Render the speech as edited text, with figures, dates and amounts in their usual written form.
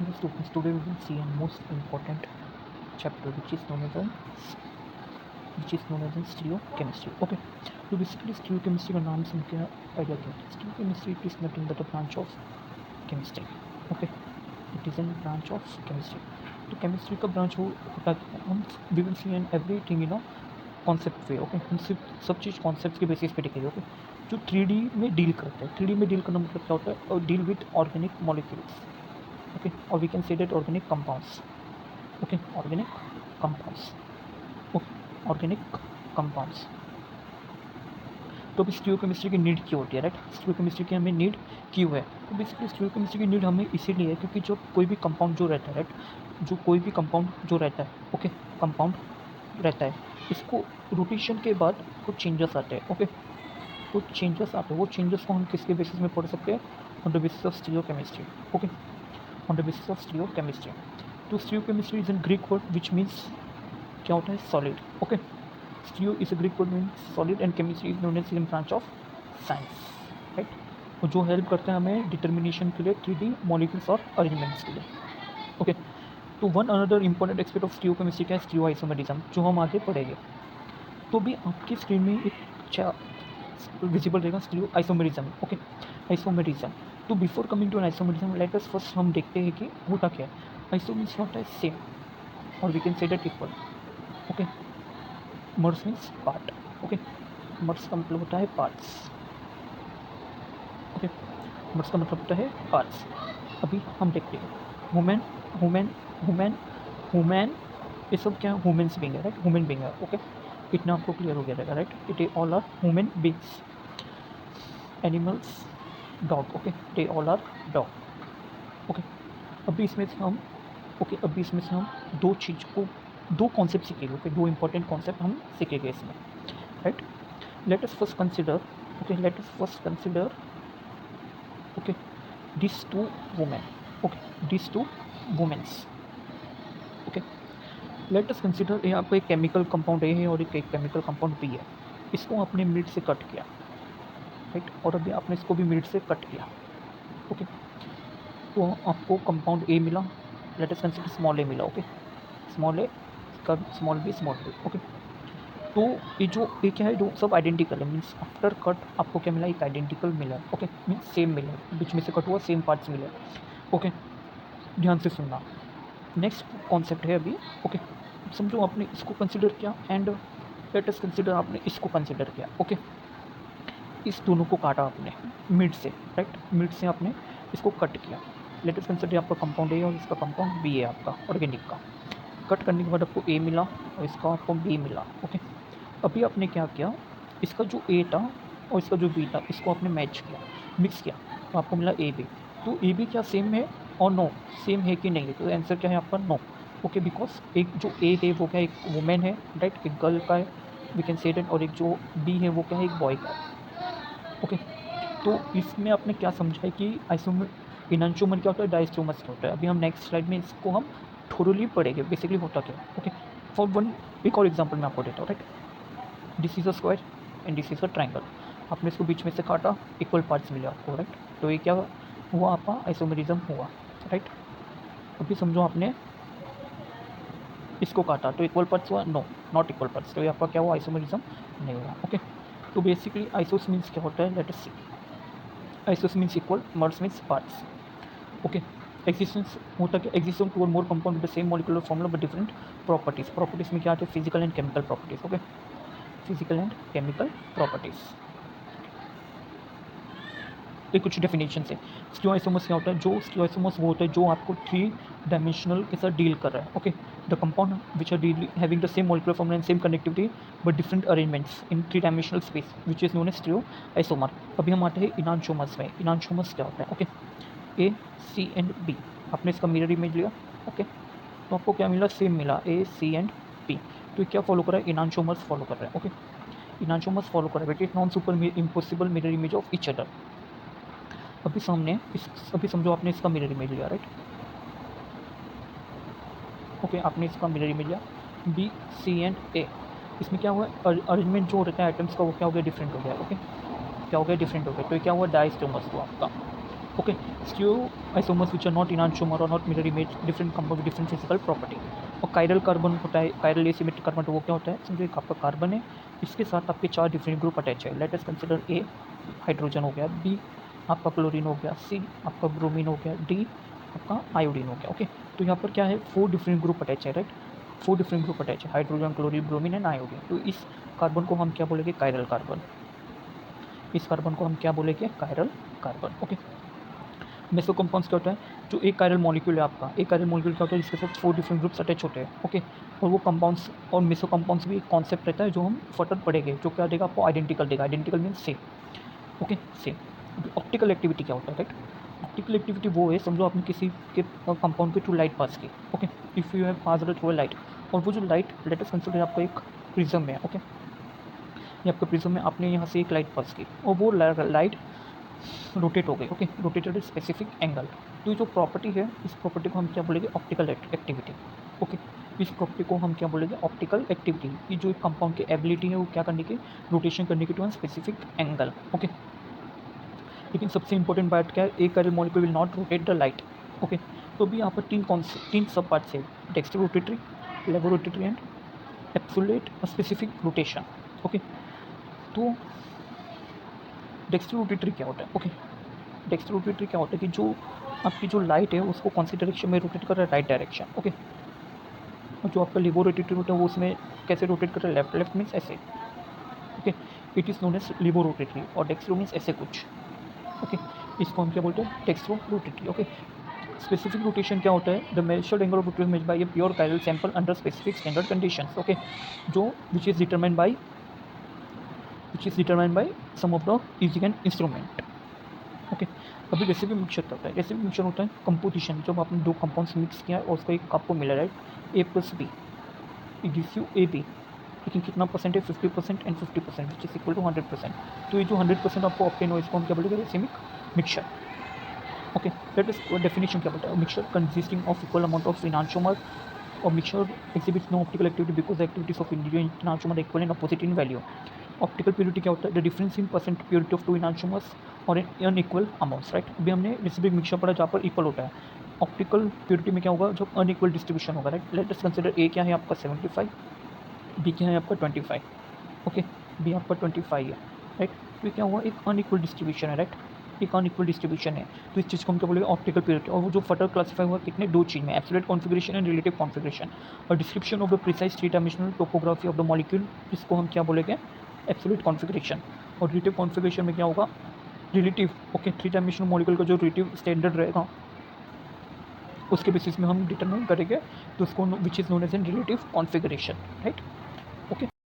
Dear students, today we will see a most important chapter which is known as stereochemistry. Okay, तो basically stereochemistry का नाम सुन के idea क्या है? Stereochemistry it is nothing but a branch of chemistry. Okay, it is a branch of chemistry. तो chemistry का branch होता है हम we will see and everything in a concept way. Okay, हम सिर्फ सब चीज़ concepts के basis पे देखेंगे. Okay, जो 3D में डील करते हैं. 3D में डील करना मतलब क्या होता है? और deal with organic molecules. Okay, or we can say that organic compounds. Okay, organic compounds. Okay, organic compounds. तो अभी स्टीरियोकेमिस्ट्री की नीड क्यों होती है, राइट? स्टीरियोकेमिस्ट्री की हमें नीड क्यों है? तो बेसिकली स्टीरियोकेमिस्ट्री की नीड हमें इसीलिए है क्योंकि जो कोई भी कंपाउंड जो रहता है, राइट, जो कोई भी कंपाउंड जो रहता है, ओके, कंपाउंड रहता है, इसको रोटेशन के बाद कुछ चेंजेस आते हैं. ओके, कुछ चेंजेस आते हैं, वो चेंजेस को हम किसके बेसिस में पढ़ सकते हैं? On the basis of stereochemistry. Okay, on the basis of stereochemistry. तो stereochemistry is a Greek word which means क्या होता है? Solid. Okay, stereo is a Greek word means solid and chemistry is known as a branch of science, right? और जो help करता है हमें determination के लिए 3D मॉलिक्यूल्स और अरेंजमेंट्स के लिए. ओके, तो one another important aspect of stereochemistry का है स्टीरियोआइसोमेरिज्म, जो हम आगे पढ़ेंगे. तो भी आपकी स्क्रीन में एक विजिबल रहेगा स्टीरियोआइसोमेरिज्म. Okay, isomerism. तो before coming to an isomerism let us first हम देखते हैं कि होता क्या है. आइसोमेरिज्म होता है सेम और we can say that equal. Okay, mers means part. Okay, mers का मतलब होता है पार्ट्स. ओके, मर्ज का मतलब होता है पार्ट्स. अभी हम देखते हैं वुमेन वुमेन वुमेन वुमेन, ये सब क्या है? वुमेन्स बीइंग है, राइट? वुमेन बीइंग है. ओके, इतना आपको क्लियर हो गया रहेगा, right? It all are women beings. Animals, dog. Okay, they all are dog. Okay, अभी इसमें से हम दो चीज़ को, दो कॉन्सेप्ट सीखेंगे. ओके, दो इंपॉर्टेंट कॉन्सेप्ट हम सीखेंगे इसमें, right? Let us first consider. Okay, this two women. Okay, this two women's. Okay, let us consider यहाँ पे एक केमिकल कंपाउंड ए है और एक केमिकल कंपाउंड बी है. इसको आपने मिड से कट किया, राइट? और अभी आपने इसको भी मिड से कट किया. ओके, तो आपको कंपाउंड ए मिला. लेट अस कंसीडर स्मॉल ए मिला. ओके, स्मॉल ए का स्मॉल बी. ओके, तो ये जो ए क्या है, जो सब आइडेंटिकल है, मीन्स आफ्टर कट आपको क्या मिला? एक आइडेंटिकल मिला. ओके, मीन्स सेम मिला, बीच में से कट हुआ सेम पार्ट्स मिले. ओके, ध्यान से सुनना. नेक्स्ट कॉन्सेप्ट है अभी. ओके, समझो आपने इसको कंसिडर किया एंड लेट अस कंसिडर आपने इसको कंसिडर किया. ओके, इस दोनों को काटा आपने मिड से, राइट? मिड से आपने इसको कट किया. लेट अस कंसिडर आपका कंपाउंड ए और इसका कंपाउंड बी है, आपका ऑर्गेनिक का. कट करने के बाद आपको ए मिला और इसका आपको बी मिला. ओके, अभी आपने क्या किया? इसका जो ए था और इसका जो बी था, इसको आपने मैच किया, मिक्स किया, तो आपको मिला ए बी. तो ए बी क्या सेम है और नो सेम है कि नहीं है? तो आंसर क्या है आपका? नो. ओके, बिकॉज एक जो ए है वो क्या है? एक वुमेन है, राइट? एक गर्ल का है, वी कैन से दैट. और एक जो बी है वो क्या है? एक बॉय का है. ओके, तो इसमें आपने क्या समझा है कि इनैंशियोमर क्या होता है, डायस्टोमर्स क्या होता है? अभी हम नेक्स्ट स्लाइड में इसको हम थोड़ली पढ़ेंगे बेसिकली होता क्या है. ओके, फॉर वन एक और एग्जांपल मैं आपको देता हूँ, right? This is a square and this is a triangle. आपने इसको बीच में से काटा, इक्वल पार्ट्स मिले आपको, राइट? तो ये क्या हुआ? आपका आइसोमेरिज्म हुआ, राइट? अभी समझो आपने इसको काटा तो इक्वल पार्ट्स हुआ? No, not equal parts. तो ये आपका क्या हुआ? आइसोमेरिज्म नहीं हुआ. ओके, तो बेसिकली आइसोस मीन्स क्या होता है? Let us see. Isos means equal, mers means parts. Okay, existence होता क्या? एक्सिस्टेंस टू और more compound with the same molecular formula but different properties. Properties में क्या आते हैं? Physical and chemical properties. Okay, physical and chemical properties. ये कुछ definition है. स्टीरियोआइसोमर्स क्या होता है? जो स्टीरियोआइसोमर्स वो होता है जो आपको 3 डायमेंशनल के साथ डील कर रहा है. Okay, the compound which are deal having the same molecular formula and same connectivity but different arrangements in 3 dimensional space which is known as stereoisomer. अभी हम आते हैं इनांशियोमर्स में. इनांशियोमर्स क्या होता है? Okay, A C and B. आपने इसका मिरर इमेज लिया. ओके, तो आपको क्या मिला? सेम मिला, ए सी एंड बी. तो ये क्या फॉलो कर रहा है? इनांशियोमर्स फॉलो कर रहा है. ओके, इनांशियोमर्स फॉलो कर रहा है. It is non super impossible mirror image of each other. अभी सामने अभी समझो आपने इसका मिरर इमेज लिया, राइट? ओके, आपने इसका मिरर इमेज लिया, बी सी एंड ए. इसमें क्या हुआ? अरेंजमेंट जो रहता है आइटम्स का वो क्या हो गया? डिफरेंट हो गया. ओके, क्या हो गया? डिफरेंट हो गया. तो ये क्या हुआ? डायस्टोमर्स हुआ आपका. Okay, stereo isomers which are not enantiomer और not mirror image, different compound with different physical property. और कायरल कार्बन होता है, कायरल एसिमेट्रिक कार्बन, तो वो क्या होता है, समझो एक आपका कार्बन है, इसके साथ आपके 4 डिफरेंट ग्रुप अटैच है। Let us consider a hydrogen हो गया, बी आपका क्लोरीन हो गया, सी आपका ब्रोमीन हो गया, डी आपका आयोडीन हो गया। ओके, तो यहाँ पर क्या है, 4 डिफरेंट ग्रुप अटैच है, राइट, 4 डिफरेंट ग्रुप अटैच है, hydrogen, chlorine, bromine and iodine. तो इस कार्बन को हम क्या बोलेंगे, कायरल कार्बन। इस कार्बन को हम क्या बोलेंगे, chiral carbon. Okay, meso compounds क्या होता है, जो एक कायरल मॉलिक्यूल है आपका, एक कायरल मॉलिक्यूल क्या होता है जिसके साथ 4 डिफरेंट ग्रुप्स अटैच होते हैं। ओके, और वो कंपाउंड्स और मेसो कंपाउंड्स भी एक कॉन्सेप्ट रहता है जो हम फर्दर पढ़ेंगे, जो क्या देगा आपको, आइडेंटिकल देगा। Identical means same. Okay, same. Optical activity क्या होता है, राइट, ऑप्टिकल एक्टिविटी वो है, समझो आपने किसी के कंपाउंड पे थ्रू लाइट पास की। Okay, if you have passed through light, और वो जो लाइट, लेट अस कंसीडर आपका एक प्रिज्म है। ओके, ये आपके प्रिज्म में आपने यहाँ से एक लाइट पास की और वो लाइट रोटेट हो गई। Okay, rotated specific angle. तो ये जो प्रॉपर्टी है, इस प्रॉपर्टी को हम क्या बोलेंगे, ऑप्टिकल एक्टिविटी। ओके, इस प्रॉपर्टी को हम क्या बोलेंगे, ऑप्टिकल एक्टिविटी। ये जो एक कंपाउंड की एबिलिटी है वो क्या करने की, रोटेशन करने की टू स्पेसिफिक एंगल। ओके, लेकिन सबसे इंपॉर्टेंट बात क्या है, एक chiral molecule will not rotate the light. Okay, तो अभी यहाँ पर तीन सब पार्ट्स है, dextro rotatory, levo rotatory and absolute specific rotation. Okay, तो डेक्स्ट्रो रोटेटरी क्या होता है, ओके, डेक्स्ट्रो रोटेटरी क्या होता है कि जो आपकी जो लाइट है उसको कौन सी डायरेक्शन में रोटेट कर रहा है, राइट डायरेक्शन। ओके, और जो आपका लेवो रोटेटरी होता है वो उसमें कैसे रोटेट कर रहा है, लेफ्ट। लेफ्ट मीन्स ऐसे। Okay, it is known as levo rotatory, और डेक्स्ट्रो मीन्स ऐसे कुछ। ओके, इसको हम क्या बोलते हैं, dextro rotatory. Okay, specific rotation क्या होता है, the measured angle of rotation measured by a pure chiral sample under specific standard conditions. Okay, जो which is determined by some of the exigent instrument. Okay, अभी recipe mixture क्या होता है, recipe mixture होता है कंपोजिशन, जब आपने 2 compounds mix किया और उसका एक आपको मिला, right, A plus B, it gives you A B, लेकिन कितना परसेंट है, 50% and 50%, which is equal to 100%। तो ये जो 100% आपको ऑब्टेन हो, इसको हम क्या बोलेंगे, racemic mixture. Okay, that is definition क्या बोलता है, mixture consisting of equal amount of enantiomer, और mixture exhibits no optical activity because the activities of individual enantiomer are equal and opposite in value. Optical purity क्या होता है, the difference in percent purity of 2 इनैंशियोमर्स और इन unequal amounts, right. अभी हमने reciprocal mixture पढ़ा जहाँ पर इक्वल होता है। ऑप्टिकल प्योरिटी में क्या होगा, जब अनइक्वल डिस्ट्रीब्यूशन होगा, right. Let us consider a क्या है आपका 75, बी क्या है आपका 25। ओके, बी आपका 25 है, राइट। तो ये क्या हुआ, एक अनइक्वल डिस्ट्रीब्यूशन है, राइट, एक अनइक्वल डिस्ट्रीब्यूशन है। तो इस चीज़ को हम क्या बोलेंगे, ऑप्टिकल प्योरिटी। और वो जो फर्दर क्लासीफाई हुआ कितने, 2 चीज़ में, absolute configuration and relative configuration, और description of the precise 3 dimensional topography of the molecule, इसको हम क्या बोलेंगे, एब्सोल्यूट कॉन्फिगरेशन। और रिलेटिव कॉन्फिगरेशन में क्या होगा, रिलेटिव। ओके, 3 डायमेंशनल मॉलिक्यूल का जो रिलेटिव स्टैंडर्ड रहेगा उसके बेसिस में हम डिटरमाइन करेंगे, तो उसको which is known as an relative configuration, right.